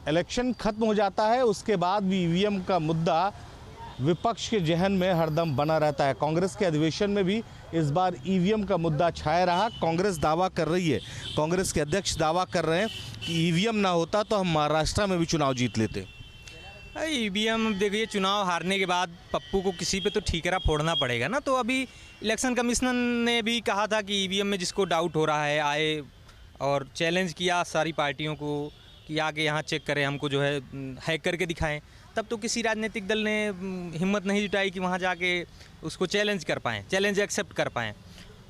Election खत्म हो जाता है उसके बाद भी ईवीएम का मुद्दा विपक्ष के जहन में हरदम बना रहता है। कांग्रेस के अधिवेशन में भी इस बार ईवीएम का मुद्दा छाया रहा। कांग्रेस दावा कर रही है, कांग्रेस के अध्यक्ष दावा कर रहे हैं कि ईवीएम ना होता तो हम महाराष्ट्र में भी चुनाव जीत लेते। ईवीएम देखिए, चुनाव हारने के बाद पप्पू को किसी पे तो ठीकरा फोड़ना पड़ेगा ना। तो अभी इलेक्शन कमिश्नर ने भी कहा था कि ईवीएम में जिसको डाउट हो रहा है आए, और चैलेंज किया सारी पार्टियों को कि आके यहाँ चेक करें, हमको जो है हैक करके दिखाएं। तब तो किसी राजनीतिक दल ने हिम्मत नहीं जुटाई कि वहाँ जाके उसको चैलेंज कर पाएँ, चैलेंज एक्सेप्ट कर पाएँ।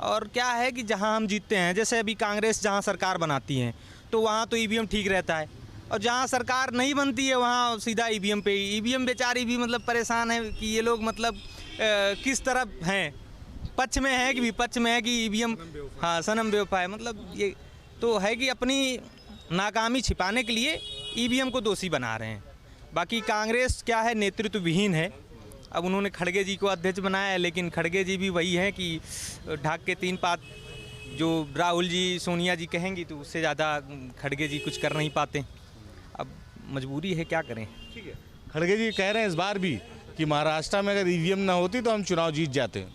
और क्या है कि जहाँ हम जीतते हैं, जैसे अभी कांग्रेस जहाँ सरकार बनाती है तो वहाँ तो ईवीएम ठीक रहता है, और जहाँ सरकार नहीं बनती है वहाँ सीधा ईवीएम पे। ईवीएम बेचारी भी मतलब परेशान है कि ये लोग मतलब किस तरफ हैं, पक्ष में है कि विपक्ष में है कि ईवीएम हाँ सनम बेवफा है। मतलब ये तो है कि अपनी नाकामी छिपाने के लिए ईवीएम को दोषी बना रहे हैं। बाकी कांग्रेस क्या है, नेतृत्व विहीन है। अब उन्होंने खड़गे जी को अध्यक्ष बनाया है, लेकिन खड़गे जी भी वही हैं कि ढाक के तीन पात जो राहुल जी सोनिया जी कहेंगी तो उससे ज़्यादा खड़गे जी कुछ कर नहीं पाते। अब मजबूरी है, क्या करें। ठीक है, खड़गे जी कह रहे हैं इस बार भी कि महाराष्ट्र में अगर ईवीएम ना होती तो हम चुनाव जीत जाते।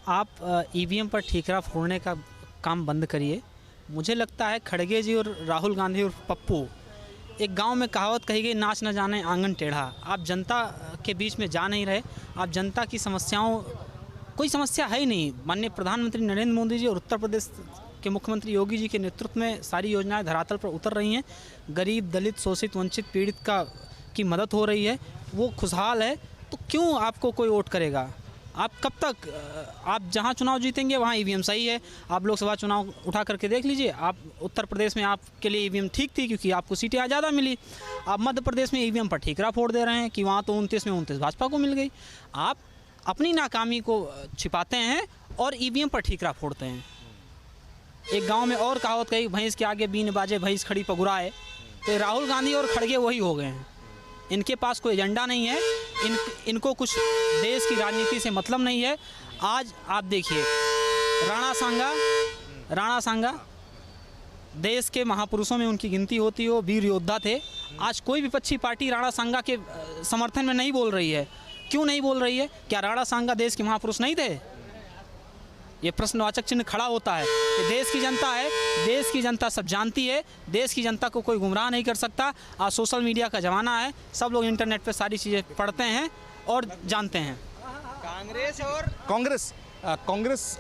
आप ईवीएम पर ठीकरा फोड़ने का काम बंद करिए। मुझे लगता है खड़गे जी और राहुल गांधी और पप्पू, एक गांव में कहावत कही गई, नाच न जाने आंगन टेढ़ा। आप जनता के बीच में जा नहीं रहे, आप जनता की समस्याओं, कोई समस्या है ही नहीं। माननीय प्रधानमंत्री नरेंद्र मोदी जी और उत्तर प्रदेश के मुख्यमंत्री योगी जी के नेतृत्व में सारी योजनाएं धरातल पर उतर रही हैं। गरीब, दलित, शोषित, वंचित, पीड़ित की मदद हो रही है, वो खुशहाल है। तो क्यों आपको कोई वोट करेगा? आप कब तक, आप जहां चुनाव जीतेंगे वहां ईवीएम सही है। आप लोकसभा चुनाव उठा करके देख लीजिए, आप उत्तर प्रदेश में आपके लिए ईवीएम ठीक थी क्योंकि आपको सीटें ज़्यादा मिली। आप मध्य प्रदेश में ईवीएम पर ठीकरा फोड़ दे रहे हैं कि वहाँ तो 29 में 29 भाजपा को मिल गई। आप अपनी नाकामी को छिपाते हैं और ईवीएम पर ठीकरा फोड़ते हैं। एक गांव में और कहावत कही, भैंस के आगे बीन बाजे भैंस खड़ी पगुराए। तो राहुल गांधी और खड़गे वही हो गए हैं। इनके पास कोई एजेंडा नहीं है, इनको कुछ देश की राजनीति से मतलब नहीं है। आज आप देखिए, राणा सांगा देश के महापुरुषों में उनकी गिनती होती हो, वीर योद्धा थे। आज कोई विपक्षी पार्टी राणा सांगा के समर्थन में नहीं बोल रही है। क्यों नहीं बोल रही है? क्या राणा सांगा देश के महापुरुष नहीं थे? ये प्रश्नवाचक चिन्ह खड़ा होता है कि देश की जनता है, देश की जनता सब जानती है, देश की जनता को कोई गुमराह नहीं कर सकता। आज सोशल मीडिया का ज़माना है, सब लोग इंटरनेट पे सारी चीज़ें पढ़ते हैं और जानते हैं। कांग्रेस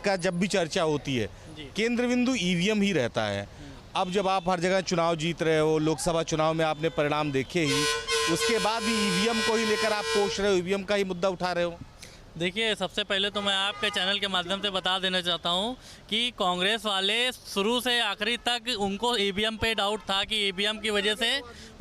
का जब भी चर्चा होती है केंद्र बिंदु ईवीएम ही रहता है। अब जब आप हर जगह चुनाव जीत रहे हो, लोकसभा चुनाव में आपने परिणाम देखे ही, उसके बाद भी ईवीएम को ही लेकर आप कोश रहे हो, ईवीएम का ही मुद्दा उठा रहे हो। देखिए, सबसे पहले तो मैं आपके चैनल के माध्यम से बता देना चाहता हूं कि कांग्रेस वाले शुरू से आखिरी तक उनको ईवीएम पे डाउट था कि ईवीएम की वजह से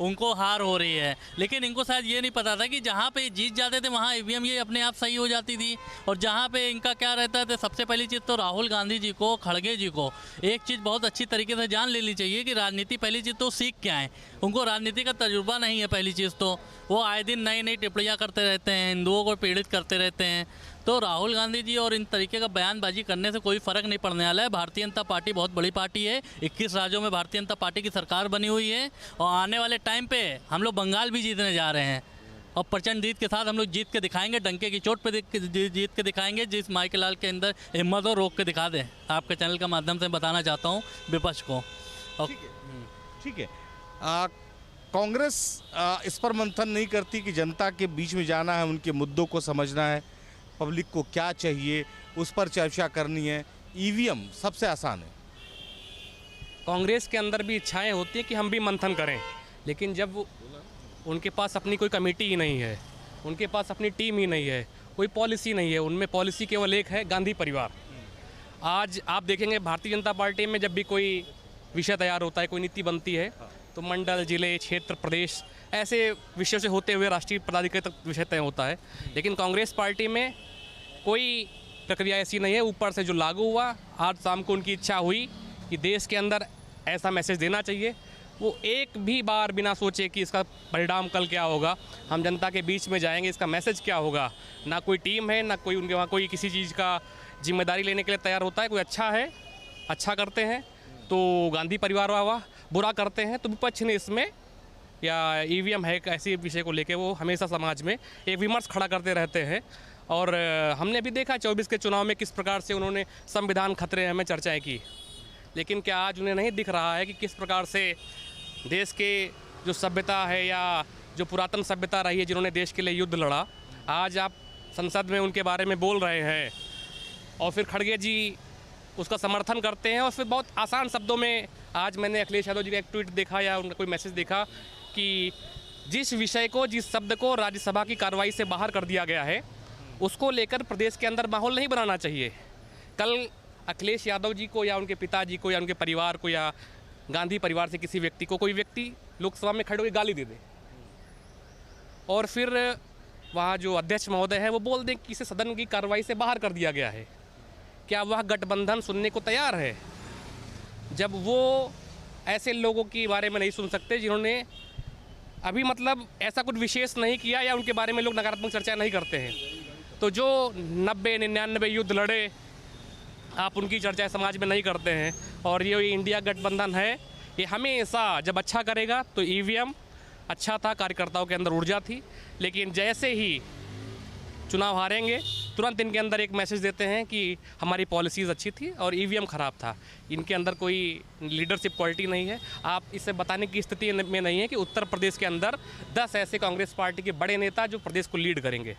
उनको हार हो रही है। लेकिन इनको शायद ये नहीं पता था कि जहां पे जीत जाते थे वहां ईवीएम ये अपने आप सही हो जाती थी। और जहां पे इनका क्या रहता है, सबसे पहली चीज़ तो राहुल गांधी जी को, खड़गे जी को एक चीज़ बहुत अच्छी तरीके से जान लेनी चाहिए कि राजनीति, पहली चीज़ तो सीख क्या है। उनको राजनीति का तजुर्बा नहीं है। पहली चीज़ तो वो आए दिन नई नई टिप्पणियाँ करते रहते हैं, हिंदुओं को पीड़ित करते रहते हैं। तो राहुल गांधी जी और इन तरीके का बयानबाजी करने से कोई फ़र्क नहीं पड़ने वाला है। भारतीय जनता पार्टी बहुत बड़ी पार्टी है, 21 राज्यों में भारतीय जनता पार्टी की सरकार बनी हुई है, और आने वाले टाइम पे हम लोग बंगाल भी जीतने जा रहे हैं, और प्रचंड जीत के साथ हम लोग जीत के दिखाएंगे, डंके की चोट पे जीत के दिखाएंगे। जिस माइकल लाल के अंदर हिम्मत हो, रोक के दिखा दें। आपके चैनल का माध्यम से बताना चाहता हूँ विपक्ष को। ठीक है, कांग्रेस इस पर मंथन नहीं करती कि जनता के बीच में जाना है, उनके मुद्दों को समझना है, पब्लिक को क्या चाहिए उस पर चर्चा करनी है। ईवीएम सबसे आसान है। कांग्रेस के अंदर भी इच्छाएं होती हैं कि हम भी मंथन करें, लेकिन जब उनके पास अपनी कोई कमेटी ही नहीं है, उनके पास अपनी टीम ही नहीं है, कोई पॉलिसी नहीं है, उनमें पॉलिसी केवल एक है, गांधी परिवार। आज आप देखेंगे भारतीय जनता पार्टी में जब भी कोई विषय तैयार होता है, कोई नीति बनती है, तो मंडल, जिले, क्षेत्र, प्रदेश ऐसे विषयों से होते हुए राष्ट्रीय पदाधिकारी तक विषय तय होता है। लेकिन कांग्रेस पार्टी में कोई प्रक्रिया ऐसी नहीं है। ऊपर से जो लागू हुआ, आज शाम को उनकी इच्छा हुई कि देश के अंदर ऐसा मैसेज देना चाहिए, वो एक भी बार बिना सोचे कि इसका परिणाम कल क्या होगा, हम जनता के बीच में जाएंगे, इसका मैसेज क्या होगा। ना कोई टीम है, ना कोई उनके वहाँ कोई किसी चीज़ का जिम्मेदारी लेने के लिए तैयार होता है। कोई अच्छा है, अच्छा करते हैं तो गांधी परिवार वाह, बुरा करते हैं तो विपक्ष ने इसमें या ईवीएम है, ऐसे विषय को लेके वो हमेशा समाज में एक विमर्श खड़ा करते रहते हैं। और हमने भी देखा 24 के चुनाव में किस प्रकार से उन्होंने संविधान खतरे में चर्चाएं की, लेकिन क्या आज उन्हें नहीं दिख रहा है कि किस प्रकार से देश के जो सभ्यता है या जो पुरातन सभ्यता रही है, जिन्होंने देश के लिए युद्ध लड़ा, आज आप संसद में उनके बारे में बोल रहे हैं और फिर खड़गे जी उसका समर्थन करते हैं। और फिर बहुत आसान शब्दों में आज मैंने अखिलेश यादव जी का एक ट्वीट देखा या उनका कोई मैसेज देखा कि जिस विषय को, जिस शब्द को राज्यसभा की कार्रवाई से बाहर कर दिया गया है, उसको लेकर प्रदेश के अंदर माहौल नहीं बनाना चाहिए। कल अखिलेश यादव जी को या उनके पिताजी को या उनके परिवार को या गांधी परिवार से किसी व्यक्ति को कोई व्यक्ति लोकसभा में खड़े होकर गाली दे दे और फिर वहाँ जो अध्यक्ष महोदय है वो बोल दें कि इसे सदन की कार्रवाई से बाहर कर दिया गया है, क्या वह गठबंधन सुनने को तैयार है? जब वो ऐसे लोगों के बारे में नहीं सुन सकते जिन्होंने अभी मतलब ऐसा कुछ विशेष नहीं किया या उनके बारे में लोग नकारात्मक चर्चा नहीं करते हैं, तो जो 90-99 युद्ध लड़े आप उनकी चर्चा समाज में नहीं करते हैं। और ये इंडिया गठबंधन है, ये हमेशा जब अच्छा करेगा तो ईवीएम अच्छा था, कार्यकर्ताओं के अंदर ऊर्जा थी, लेकिन जैसे ही चुनाव हारेंगे तुरंत इनके अंदर एक मैसेज देते हैं कि हमारी पॉलिसीज़ अच्छी थी और ईवीएम ख़राब था। इनके अंदर कोई लीडरशिप क्वालिटी नहीं है। आप इसे बताने की स्थिति में नहीं है कि उत्तर प्रदेश के अंदर 10 ऐसे कांग्रेस पार्टी के बड़े नेता जो प्रदेश को लीड करेंगे,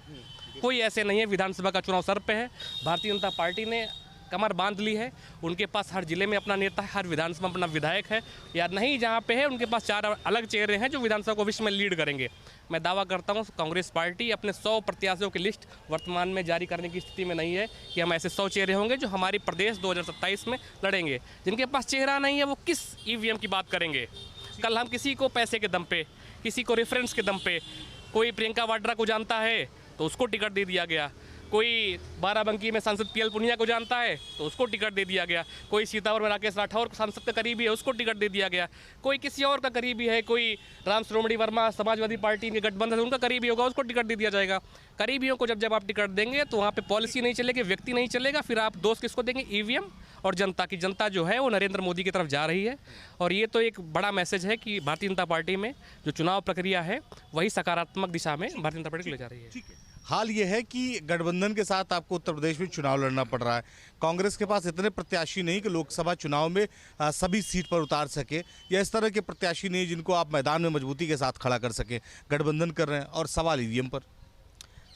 कोई ऐसे नहीं है। विधानसभा का चुनाव सर पे है, भारतीय जनता पार्टी ने कमर बांध ली है, उनके पास हर जिले में अपना नेता है, हर विधानसभा में अपना विधायक है, या नहीं जहाँ पे है उनके पास 4 अलग चेहरे हैं जो विधानसभा को विश्व में लीड करेंगे। मैं दावा करता हूँ कांग्रेस पार्टी अपने 100 प्रत्याशियों की लिस्ट वर्तमान में जारी करने की स्थिति में नहीं है कि हम ऐसे 100 चेहरे होंगे जो हमारी प्रदेश 2027 में लड़ेंगे। जिनके पास चेहरा नहीं है वो किस ईवीएम की बात करेंगे? कल हम किसी को पैसे के दम पे, किसी को रेफरेंस के दम पे, कोई प्रियंका वाड्रा को जानता है तो उसको टिकट दे दिया गया, कोई बाराबंकी में सांसद पीएल पुनिया को जानता है तो उसको टिकट दे दिया गया, कोई सीतापुर में राकेश राठौर सांसद का करीबी है उसको टिकट दे दिया गया, कोई किसी और का करीबी है, कोई राम श्रोमणी वर्मा समाजवादी पार्टी के गठबंधन है उनका करीबी होगा उसको टिकट दे दिया जाएगा। करीबियों को जब आप टिकट देंगे तो वहाँ पे पॉलिसी नहीं चलेगी, व्यक्ति नहीं चलेगा, फिर आप दोस्त किसको देंगे? ईवीएम और जनता की। जनता जो है वो नरेंद्र मोदी की तरफ जा रही है और ये तो एक बड़ा मैसेज है कि भारतीय जनता पार्टी में जो चुनाव प्रक्रिया है वही सकारात्मक दिशा में भारतीय जनता पार्टी को ले जा रही है। ठीक है, हाल ये है कि गठबंधन के साथ आपको उत्तर प्रदेश में चुनाव लड़ना पड़ रहा है। कांग्रेस के पास इतने प्रत्याशी नहीं कि लोकसभा चुनाव में सभी सीट पर उतार सके, या इस तरह के प्रत्याशी नहीं जिनको आप मैदान में मजबूती के साथ खड़ा कर सकें। गठबंधन कर रहे हैं और सवाल ईवीएम पर।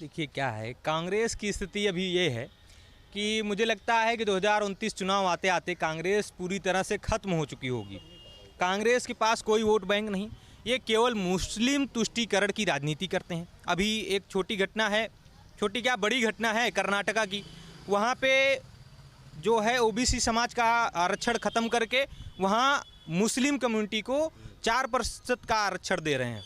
देखिए क्या है, कांग्रेस की स्थिति अभी ये है कि मुझे लगता है कि 2029 चुनाव आते आते कांग्रेस पूरी तरह से ख़त्म हो चुकी होगी। कांग्रेस के पास कोई वोट बैंक नहीं, ये केवल मुस्लिम तुष्टीकरण की राजनीति करते हैं। अभी एक छोटी घटना है, छोटी क्या बड़ी घटना है कर्नाटका की, वहाँ पे जो है ओबीसी समाज का आरक्षण ख़त्म करके वहाँ मुस्लिम कम्युनिटी को 4% का आरक्षण दे रहे हैं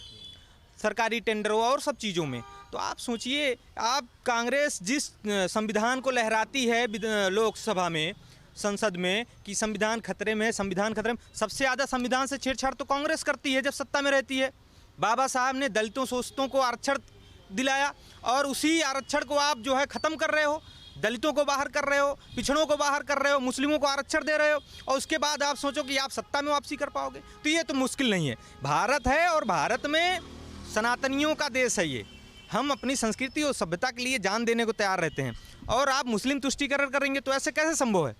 सरकारी टेंडरों और सब चीज़ों में। तो आप सोचिए, आप कांग्रेस जिस संविधान को लहराती है लोकसभा में, संसद में, कि संविधान खतरे में, संविधान खतरे में, सबसे ज़्यादा संविधान से छेड़छाड़ तो कांग्रेस करती है जब सत्ता में रहती है। बाबा साहब ने दलितों शोषितों को आरक्षण दिलाया और उसी आरक्षण को आप जो है ख़त्म कर रहे हो, दलितों को बाहर कर रहे हो, पिछड़ों को बाहर कर रहे हो, मुस्लिमों को आरक्षण दे रहे हो, और उसके बाद आप सोचो कि आप सत्ता में वापसी कर पाओगे। तो ये तो मुश्किल नहीं है। भारत है और भारत में सनातनियों का देश है ये। हम अपनी संस्कृति और सभ्यता के लिए जान देने को तैयार रहते हैं, और आप मुस्लिम तुष्टीकरण करेंगे तो ऐसे कैसे संभव है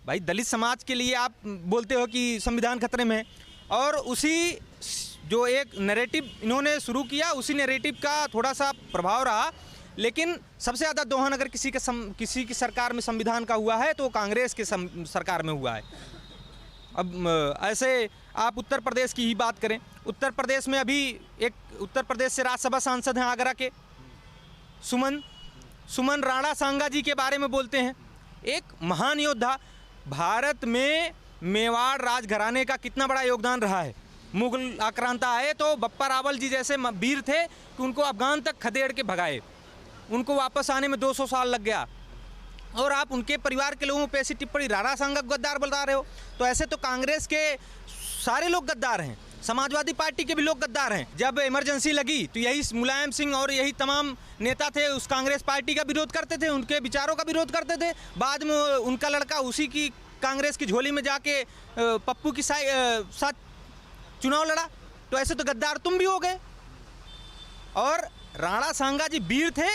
भाई? दलित समाज के लिए आप बोलते हो कि संविधान खतरे में है, और उसी जो एक नैरेटिव इन्होंने शुरू किया उसी नैरेटिव का थोड़ा सा प्रभाव रहा। लेकिन सबसे ज़्यादा दोहन अगर किसी की सरकार में संविधान का हुआ है तो कांग्रेस के सरकार में हुआ है। अब ऐसे आप उत्तर प्रदेश की ही बात करें, उत्तर प्रदेश में अभी एक उत्तर प्रदेश से राज्यसभा सांसद हैं आगरा के सुमन राणा सांगा जी के बारे में बोलते हैं, एक महान योद्धा। भारत में मेवाड़ राजघराने का कितना बड़ा योगदान रहा है। मुगल आक्रांता आए तो बप्पा रावल जी जैसे वीर थे कि उनको अफगान तक खदेड़ के भगाए, उनको वापस आने में 200 साल लग गया, और आप उनके परिवार के लोगों पे ऐसी टिप्पणी, राणा सांगा गद्दार बता रहे हो। तो ऐसे तो कांग्रेस के सारे लोग गद्दार हैं, समाजवादी पार्टी के भी लोग गद्दार हैं। जब इमरजेंसी लगी तो यही मुलायम सिंह और यही तमाम नेता थे उस कांग्रेस पार्टी का विरोध करते थे, उनके विचारों का विरोध करते थे। बाद में उनका लड़का उसी की कांग्रेस की झोली में जाके पप्पू की साथ चुनाव लड़ा, तो ऐसे तो गद्दार तुम भी हो गए। और राणा सांगा जी वीर थे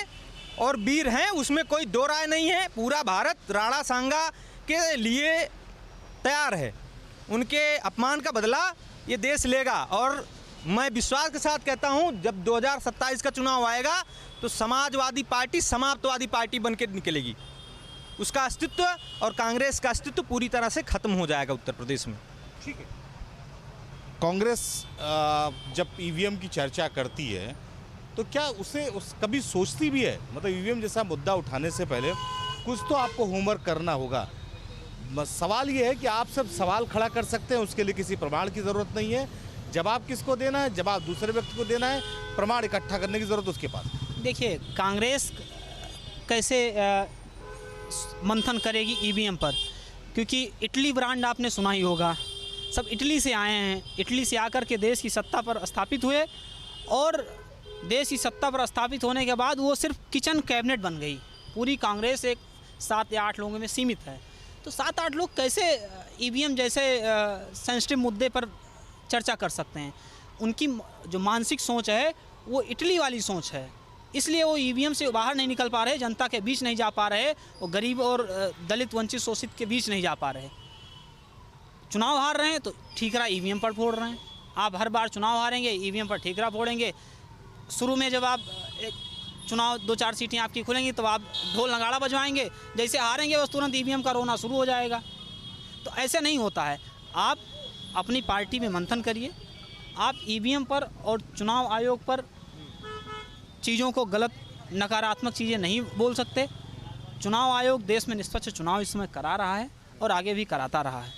और वीर हैं, उसमें कोई दो राय नहीं है। पूरा भारत राणा सांगा के लिए तैयार है। उनके अपमान का बदला ये देश लेगा। और मैं विश्वास के साथ कहता हूँ, जब 2027 का चुनाव आएगा तो समाजवादी पार्टी समाप्तवादी पार्टी बन के निकलेगी। उसका अस्तित्व और कांग्रेस का अस्तित्व पूरी तरह से खत्म हो जाएगा उत्तर प्रदेश में। ठीक है। कांग्रेस जब ईवीएम की चर्चा करती है तो क्या कभी सोचती भी है, मतलब ईवीएम जैसा मुद्दा उठाने से पहले कुछ तो आपको होमवर्क करना होगा। सवाल ये है कि आप सब सवाल खड़ा कर सकते हैं, उसके लिए किसी प्रमाण की ज़रूरत नहीं है। जवाब किसको देना है, जवाब दूसरे व्यक्ति को देना है, प्रमाण इकट्ठा करने की ज़रूरत उसके पास। देखिए, कांग्रेस कैसे मंथन करेगी ईवीएम पर, क्योंकि इटली ब्रांड आपने सुना ही होगा। सब इटली से आए हैं, इटली से आकर के देश की सत्ता पर स्थापित हुए और देश की सत्ता पर स्थापित होने के बाद वो सिर्फ किचन कैबिनेट बन गई। पूरी कांग्रेस एक 7 या 8 लोगों में सीमित है। तो 7-8 लोग कैसे ईवीएम जैसे सेंसिटिव मुद्दे पर चर्चा कर सकते हैं? उनकी जो मानसिक सोच है वो इटली वाली सोच है, इसलिए वो ईवीएम से बाहर नहीं निकल पा रहे, जनता के बीच नहीं जा पा रहे, वो गरीब और दलित वंचित शोषित के बीच नहीं जा पा रहे। चुनाव हार रहे हैं तो ठीकरा ईवीएम पर फोड़ रहे हैं। आप हर बार चुनाव हारेंगे, ईवीएम पर ठीकरा फोड़ेंगे। शुरू में जब आप चुनाव 2-4 सीटें आपकी खुलेंगी तो आप ढोल नगाड़ा बजवाएंगे, जैसे हारेंगे बस तुरंत ईवीएम का रोना शुरू हो जाएगा। तो ऐसे नहीं होता है। आप अपनी पार्टी में मंथन करिए। आप ईवीएम पर और चुनाव आयोग पर चीज़ों को गलत नकारात्मक चीज़ें नहीं बोल सकते। चुनाव आयोग देश में निष्पक्ष चुनाव इस समय करा रहा है और आगे भी कराता रहा है।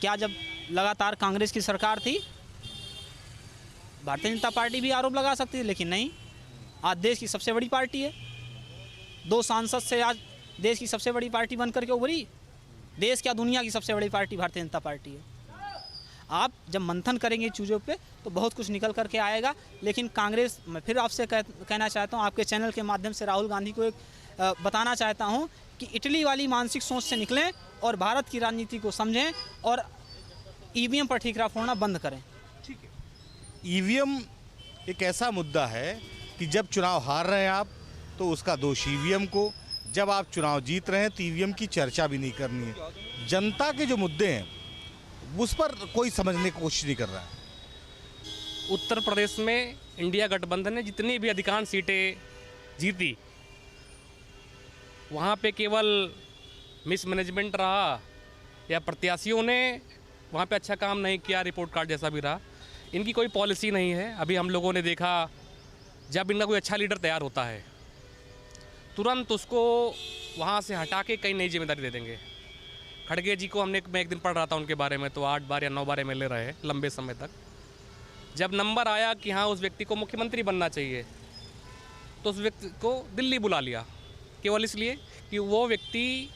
क्या जब लगातार कांग्रेस की सरकार थी, भारतीय जनता पार्टी भी आरोप लगा सकती थी, लेकिन नहीं। आज देश की सबसे बड़ी पार्टी है, 2 सांसद से आज देश की सबसे बड़ी पार्टी बन करके उभरी। देश क्या दुनिया की सबसे बड़ी पार्टी भारतीय जनता पार्टी है। आप जब मंथन करेंगे चीज़ों पे तो बहुत कुछ निकल करके आएगा। लेकिन कांग्रेस, मैं फिर आपसे कहना चाहता हूँ, आपके चैनल के माध्यम से राहुल गांधी को एक बताना चाहता हूँ कि इटली वाली मानसिक सोच से निकलें और भारत की राजनीति को समझें और ईवीएम पर ठीकरा फोड़ना बंद करें। ठीक है। ईवीएम एक ऐसा मुद्दा है कि जब चुनाव हार रहे हैं आप तो उसका दोष ईवीएम को, जब आप चुनाव जीत रहे हैं तो ईवीएम की चर्चा भी नहीं करनी है। जनता के जो मुद्दे हैं उस पर कोई समझने की कोशिश नहीं कर रहा है। उत्तर प्रदेश में इंडिया गठबंधन ने जितनी भी अधिकांश सीटें जीती, वहाँ पे केवल मिसमैनेजमेंट रहा या प्रत्याशियों ने वहाँ पे अच्छा काम नहीं किया, रिपोर्ट कार्ड जैसा भी रहा। इनकी कोई पॉलिसी नहीं है। अभी हम लोगों ने देखा, जब इनका कोई अच्छा लीडर तैयार होता है तुरंत उसको वहाँ से हटा के कई नई जिम्मेदारी दे देंगे। खड़गे जी को मैं एक दिन पढ़ रहा था उनके बारे में, तो 8 बार या 9 बार MLA रहे लंबे समय तक। जब नंबर आया कि हाँ उस व्यक्ति को मुख्यमंत्री बनना चाहिए तो उस व्यक्ति को दिल्ली बुला लिया, केवल इसलिए कि वो व्यक्ति,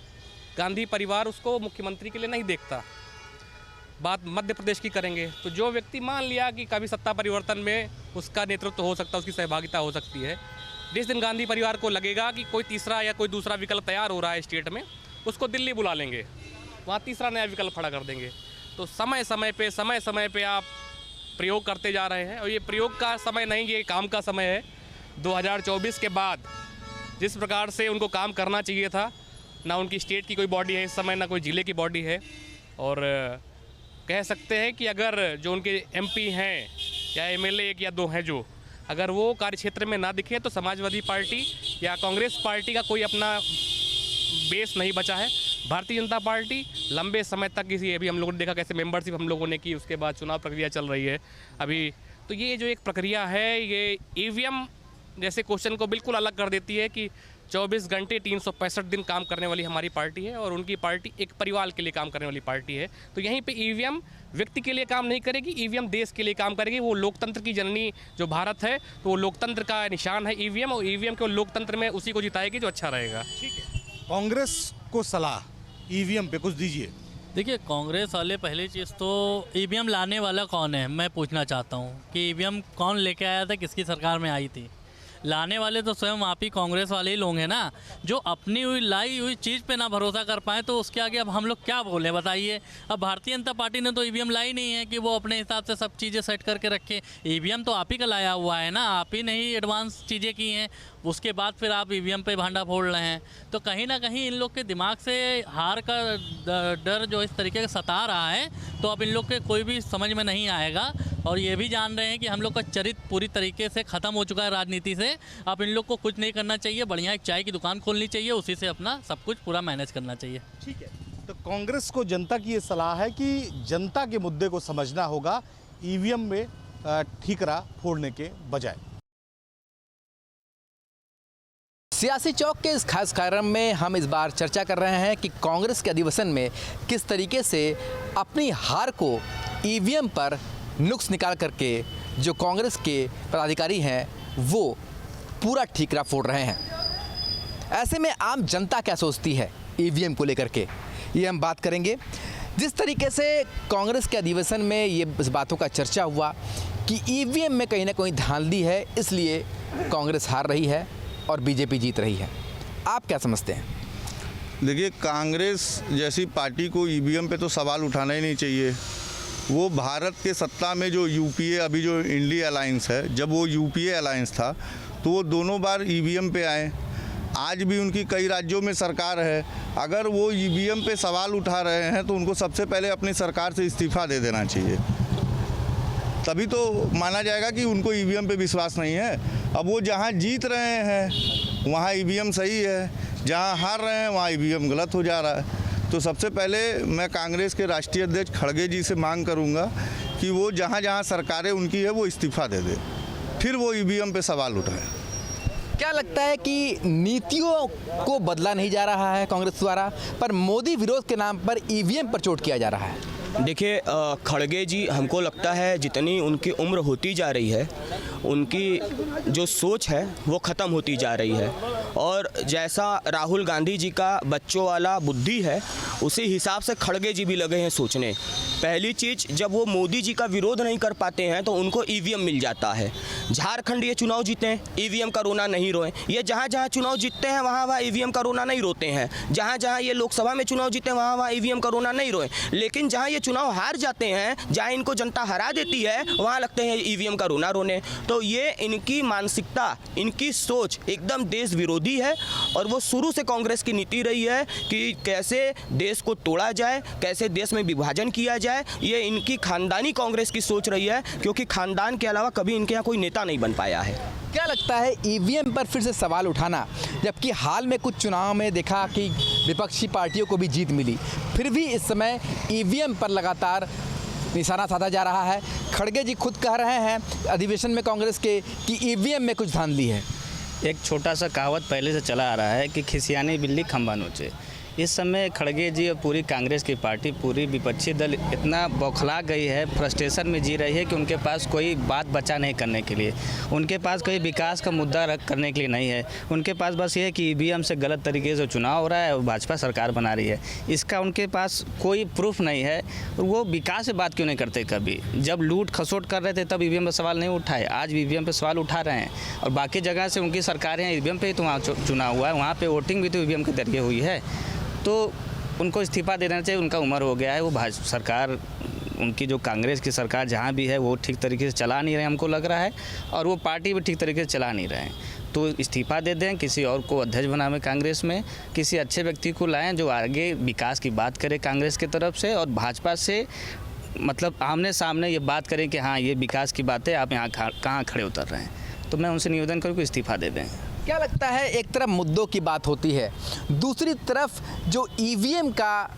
गांधी परिवार उसको मुख्यमंत्री के लिए नहीं देखता। बात मध्य प्रदेश की करेंगे तो जो व्यक्ति मान लिया कि कभी सत्ता परिवर्तन में उसका नेतृत्व हो सकता है, उसकी सहभागिता हो सकती है, जिस दिन गांधी परिवार को लगेगा कि कोई तीसरा या कोई दूसरा विकल्प तैयार हो रहा है स्टेट में, उसको दिल्ली बुला लेंगे, वहाँ तीसरा नया विकल्प खड़ा कर देंगे। तो समय समय पे आप प्रयोग करते जा रहे हैं और ये प्रयोग का समय नहीं, ये काम का समय है। 2024 के बाद जिस प्रकार से उनको काम करना चाहिए था, ना उनकी स्टेट की कोई बॉडी है इस समय, ना कोई ज़िले की बॉडी है। और कह सकते हैं कि अगर जो उनके MP हैं या MLA 1 या 2 हैं, जो अगर वो कार्यक्षेत्र में ना दिखे तो समाजवादी पार्टी या कांग्रेस पार्टी का कोई अपना बेस नहीं बचा है। भारतीय जनता पार्टी लंबे समय तक किसी, अभी हम लोगों ने देखा कैसे मेंबरशिप हम लोगों ने की, उसके बाद चुनाव प्रक्रिया चल रही है अभी। तो ये जो एक प्रक्रिया है, ये EVM जैसे क्वेश्चन को बिल्कुल अलग कर देती है कि 24 घंटे 365 दिन काम करने वाली हमारी पार्टी है और उनकी पार्टी एक परिवार के लिए काम करने वाली पार्टी है। तो यहीं पे EVM व्यक्ति के लिए काम नहीं करेगी, EVM देश के लिए काम करेगी। वो लोकतंत्र की जननी जो भारत है, तो वो लोकतंत्र का निशान है EVM, और EVM को लोकतंत्र में उसी को जिताएगी जो अच्छा रहेगा। ठीक है। कांग्रेस को सलाह EVM पे कुछ दीजिए। देखिए, कांग्रेस वाले, पहली चीज़ तो EVM लाने वाला कौन है, मैं पूछना चाहता हूँ कि EVM कौन लेके आया था, किसकी सरकार में आई थी। लाने वाले तो स्वयं आप ही कांग्रेस वाले ही लोग हैं ना, जो अपनी हुई लाई हुई चीज़ पे ना भरोसा कर पाए तो उसके आगे अब हम लोग क्या बोले बताइए। अब भारतीय जनता पार्टी ने तो ईवीएम लाई नहीं है कि वो अपने हिसाब से सब चीज़ें सेट करके रखे। ईवीएम तो आप ही का लाया हुआ है ना, आप ही ने ही एडवांस चीज़ें की हैं, उसके बाद फिर आप ईवीएम पे भांडा फोड़ रहे हैं। तो कहीं ना कहीं इन लोग के दिमाग से हार का डर जो इस तरीके से सता रहा है, तो अब इन लोग के कोई भी समझ में नहीं आएगा। और ये भी जान रहे हैं कि हम लोग का चरित्र पूरी तरीके से ख़त्म हो चुका है राजनीति से। अब इन लोग को कुछ नहीं करना चाहिए, बढ़िया एक चाय की दुकान खोलनी चाहिए, उसी से अपना सब कुछ पूरा मैनेज करना चाहिए। ठीक है, तो कांग्रेस को जनता की ये सलाह है कि जनता के मुद्दे को समझना होगा, ईवीएम में ठीकरा फोड़ने के बजाय। सियासी चौक के इस खास कार्यक्रम में हम इस बार चर्चा कर रहे हैं कि कांग्रेस के अधिवेशन में किस तरीके से अपनी हार को ईवीएम पर नुक्स निकाल करके जो कांग्रेस के पदाधिकारी हैं वो पूरा ठीकरा फोड़ रहे हैं। ऐसे में आम जनता क्या सोचती है ईवीएम को लेकर के, ये हम बात करेंगे। जिस तरीके से कांग्रेस के अधिवेशन में ये इस बातों का चर्चा हुआ कि ईवीएम में कहीं ना कहीं धांधली है, इसलिए कांग्रेस हार रही है और बीजेपी जीत रही है, आप क्या समझते हैं? देखिए, कांग्रेस जैसी पार्टी को ईवीएम पे तो सवाल उठाना ही नहीं चाहिए। वो भारत के सत्ता में जो यूपीए, अभी जो इंडिया अलायंस है, जब वो यूपीए अलायंस था तो वो दोनों बार ईवीएम पे आए। आज भी उनकी कई राज्यों में सरकार है। अगर वो ईवीएम पे सवाल उठा रहे हैं तो उनको सबसे पहले अपनी सरकार से इस्तीफा दे देना चाहिए, तभी तो माना जाएगा कि उनको ईवीएम पे विश्वास नहीं है। अब वो जहाँ जीत रहे हैं वहाँ ईवीएम सही है, जहाँ हार रहे हैं वहाँ ईवीएम गलत हो जा रहा है। तो सबसे पहले मैं कांग्रेस के राष्ट्रीय अध्यक्ष खड़गे जी से मांग करूँगा कि वो जहाँ जहाँ सरकारें उनकी है वो इस्तीफा दे दे, फिर वो ईवीएम पे सवाल उठाएं। क्या लगता है कि नीतियों को बदला नहीं जा रहा है कांग्रेस द्वारा, पर मोदी विरोध के नाम पर ईवीएम पर चोट किया जा रहा है? देखिए, खड़गे जी, हमको लगता है जितनी उनकी उम्र होती जा रही है उनकी जो सोच है वो ख़त्म होती जा रही है। और जैसा राहुल गांधी जी का बच्चों वाला बुद्धि है उसी हिसाब से खड़गे जी भी लगे हैं सोचने। पहली चीज़, जब वो मोदी जी का विरोध नहीं कर पाते हैं तो उनको ईवीएम मिल जाता है। झारखंड ये चुनाव जीते हैं, ईवीएम का रोना नहीं रोए। ये जहाँ जहाँ चुनाव जीतते हैं वहाँ वहाँ ईवीएम का रोना नहीं रोते हैं। जहाँ जहाँ ये लोकसभा में चुनाव जीते हैं वहाँ वहाँ ईवीएम का रोना नहीं रोए। लेकिन जहाँ ये चुनाव हार जाते हैं, जहाँ इनको जनता हरा देती है, वहाँ लगते हैं ईवीएम का रोना रोने। तो ये इनकी मानसिकता, इनकी सोच एकदम देश विरोधी है। और वो शुरू से कांग्रेस की नीति रही है कि कैसे देश को तोड़ा जाए, कैसे देश में विभाजन किया जाए। ये इनकी खानदानी कांग्रेस की सोच रही है, क्योंकि खानदान के अलावा कभी इनके यहाँ कोई नेता नहीं बन पाया है। क्या लगता है ईवीएम पर फिर से सवाल उठाना, जबकि हाल में कुछ चुनाव में देखा कि विपक्षी पार्टियों को भी जीत मिली, फिर भी इस समय ईवीएम पर लगातार निशाना साधा जा रहा है? खड़गे जी खुद कह रहे हैं अधिवेशन में कांग्रेस के कि ईवीएम में कुछ धांधली है। एक छोटा सा कहावत पहले से चला आ रहा है कि खिसियानी बिल्ली खंबा नोचे। इस समय खड़गे जी और पूरी कांग्रेस की पार्टी, पूरी विपक्षी दल इतना बौखला गई है, फ्रस्ट्रेशन में जी रही है कि उनके पास कोई बात बचा नहीं करने के लिए, उनके पास कोई विकास का मुद्दा रख करने के लिए नहीं है। उनके पास बस ये है कि ईवीएम से गलत तरीके से चुनाव हो रहा है और भाजपा सरकार बना रही है, इसका उनके पास कोई प्रूफ नहीं है। वो विकास से बात क्यों नहीं करते? कभी जब लूट खसोट कर रहे थे तब ईवीएम पर सवाल नहीं उठाए, आज ईवीएम पर सवाल उठा रहे हैं। और बाकी जगह से उनकी सरकारें ईवीएम पर ही तो वहाँ चुनाव हुआ है, वहाँ पर वोटिंग भी तो ईवीएम के जरिए हुई है। तो उनको इस्तीफा देना चाहिए, उनका उम्र हो गया है। वो भाजपा सरकार, उनकी जो कांग्रेस की सरकार जहाँ भी है वो ठीक तरीके से चला नहीं रहे हमको लग रहा है, और वो पार्टी भी ठीक तरीके से चला नहीं रहे हैं। तो इस्तीफा दे दें, किसी और को अध्यक्ष बनावें कांग्रेस में, किसी अच्छे व्यक्ति को लाएं जो आगे विकास की बात करे कांग्रेस की तरफ से, और भाजपा से मतलब आमने सामने ये बात करें कि हाँ ये विकास की बात है, आप यहाँ कहाँ खड़े उतर रहे हैं। तो मैं उनसे निवेदन करूँ कि इस्तीफा दे दें। क्या लगता है, एक तरफ मुद्दों की बात होती है, दूसरी तरफ जो ईवीएम का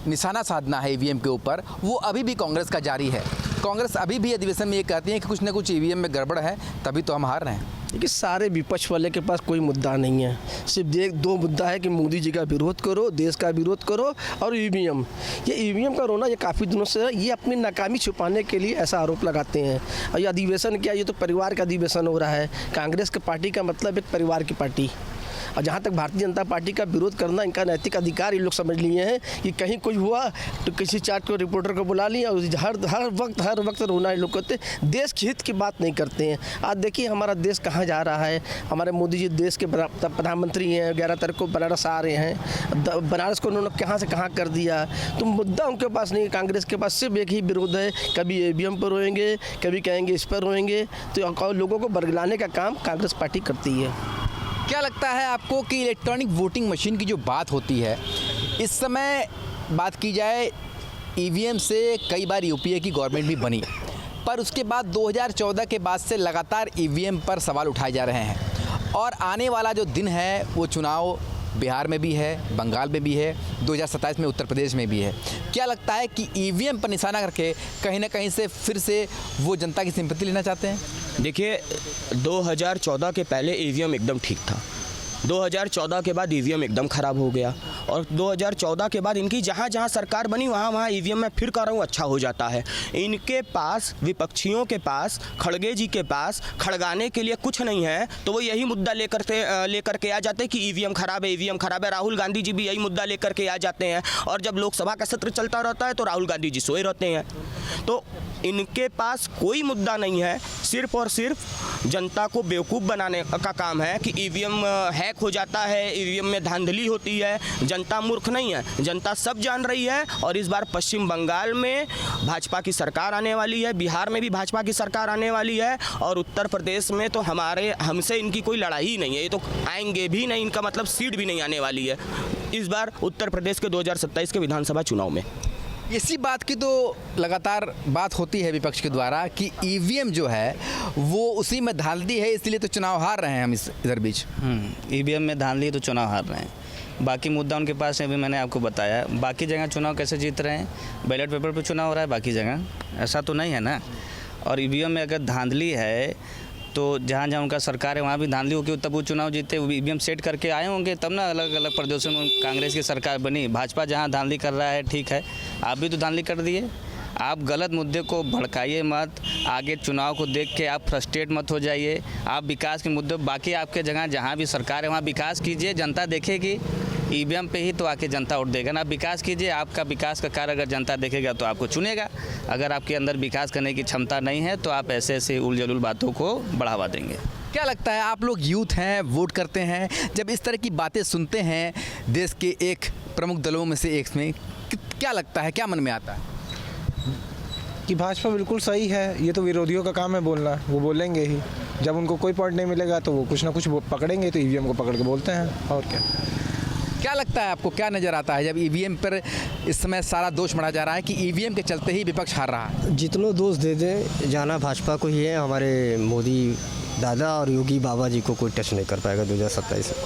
निशाना साधना है ईवीएम के ऊपर, वो अभी भी कांग्रेस का जारी है। कांग्रेस अभी भी अधिवेशन में ये कहती है कि कुछ ना कुछ ईवीएम में गड़बड़ है, तभी तो हम हार रहे हैं। देखिए, सारे विपक्ष वाले के पास कोई मुद्दा नहीं है, सिर्फ एक दो मुद्दा है कि मोदी जी का विरोध करो, देश का विरोध करो, और ईवीएम। ये ईवीएम का रोना ये काफ़ी दिनों से है, ये अपनी नाकामी छुपाने के लिए ऐसा आरोप लगाते हैं। और ये अधिवेशन क्या, ये तो परिवार का अधिवेशन हो रहा है। कांग्रेस की पार्टी का मतलब एक परिवार की पार्टी। और जहाँ तक भारतीय जनता पार्टी का विरोध करना इनका नैतिक अधिकार ये लोग समझ लिए हैं कि कहीं कुछ हुआ तो किसी चार्ट को रिपोर्टर को बुला लिया, हर वक्त रोना ये लोग करते, देश के हित की बात नहीं करते हैं। आज देखिए हमारा देश कहाँ जा रहा है। हमारे मोदी जी देश के प्रधानमंत्री हैं, 11 तारीख को बनारस आ रहे हैं, बनारस को उन्होंने कहाँ से कहाँ कर दिया। तो मुद्दा उनके पास नहीं है, कांग्रेस के पास सिर्फ एक ही विरोध है, कभी ईवीएम पर रोएंगे, कभी कहेंगे इस पर रोएंगे। तो लोगों को बरगलाने का काम कांग्रेस पार्टी करती है। क्या लगता है आपको कि इलेक्ट्रॉनिक वोटिंग मशीन की जो बात होती है, इस समय बात की जाए ईवीएम से कई बार यूपीए की गवर्नमेंट भी बनी, पर उसके बाद 2014 के बाद से लगातार ईवीएम पर सवाल उठाए जा रहे हैं और आने वाला जो दिन है वो चुनाव बिहार में भी है, बंगाल में भी है, 2027 में उत्तर प्रदेश में भी है। क्या लगता है कि ईवीएम पर निशाना करके कहीं ना कहीं से फिर से वो जनता की सिंपैथी लेना चाहते हैं? देखिए 2014 के पहले ईवीएम एकदम ठीक था, 2014 के बाद ईवीएम एकदम ख़राब हो गया और 2014 के बाद इनकी जहाँ जहाँ सरकार बनी वहाँ ईवीएम में फिर कह रहा हूँ अच्छा हो जाता है। इनके पास, विपक्षियों के पास, खड़गे जी के पास खड़गाने के लिए कुछ नहीं है, तो वो यही मुद्दा लेकर के आ जाते हैं कि ईवीएम ख़राब है, ईवीएम ख़राब है। राहुल गांधी जी भी यही मुद्दा लेकर के आ जाते हैं और जब लोकसभा का सत्र चलता रहता है तो राहुल गांधी जी सोए रहते हैं। तो इनके पास कोई मुद्दा नहीं है, सिर्फ और सिर्फ जनता को बेवकूफ़ बनाने का काम है कि ईवीएम हैक हो जाता है, ईवीएम में धांधली होती है। जनता मूर्ख नहीं है, जनता सब जान रही है। और इस बार पश्चिम बंगाल में भाजपा की सरकार आने वाली है, बिहार में भी भाजपा की सरकार आने वाली है और उत्तर प्रदेश में तो हमसे इनकी कोई लड़ाई ही नहीं है, ये तो आएंगे भी नहीं, इनका मतलब सीट भी नहीं आने वाली है इस बार उत्तर प्रदेश के 2027 के विधानसभा चुनाव में। इसी बात की तो लगातार बात होती है विपक्ष के द्वारा कि ईवीएम जो है वो उसी में धांधली है, इसलिए तो चुनाव हार रहे हैं हम इधर बीच। ईवीएम में धांधली तो चुनाव हार रहे हैं। बाकी मुद्दा उनके पास है, भी मैंने आपको बताया। बाकी जगह चुनाव कैसे जीत रहे हैं, बैलेट पेपर पे चुनाव हो रहा है, बाकी जगह ऐसा तो नहीं है ना। और ईवीएम में अगर धांधली है तो जहाँ जहाँ उनका सरकार है वहाँ भी धांधली होगी, तब वो चुनाव जीते, ईवीएम सेट करके आए होंगे तब ना अलग अलग प्रदेशों में कांग्रेस की सरकार बनी। भाजपा जहाँ धांधली कर रहा है ठीक है, आप भी तो धांधली कर दिए। आप गलत मुद्दे को भड़काइए मत, आगे चुनाव को देख के आप फ्रस्ट्रेट मत हो जाइए। आप विकास के मुद्दे, बाकी आपके जगह जहाँ भी सरकार है वहाँ विकास कीजिए, जनता देखेगी। ईवीएम पे ही तो आके जनता वोट देगा ना। आप विकास कीजिए, आपका विकास का कार्य अगर जनता देखेगा तो आपको चुनेगा। अगर आपके अंदर विकास करने की क्षमता नहीं है तो आप ऐसे ऐसे उलझुल बातों को बढ़ावा देंगे। क्या लगता है, आप लोग यूथ हैं, वोट करते हैं, जब इस तरह की बातें सुनते हैं देश के एक प्रमुख दलों में से एक में, क्या लगता है, क्या मन में आता है? कि भाजपा बिल्कुल सही है, ये तो विरोधियों का काम है बोलना, वो बोलेंगे ही। जब उनको कोई पॉइंट नहीं मिलेगा तो वो कुछ ना कुछ पकड़ेंगे, तो ईवीएम को पकड़ के बोलते हैं, और क्या। क्या लगता है आपको, क्या नज़र आता है जब ईवीएम पर इस समय सारा दोष मढ़ा जा रहा है कि ईवीएम के चलते ही विपक्ष हार रहा है? जितनों दोष दे दें, जाना भाजपा को ही है। हमारे मोदी दादा और योगी बाबा जी को कोई टच नहीं कर पाएगा 2027 में।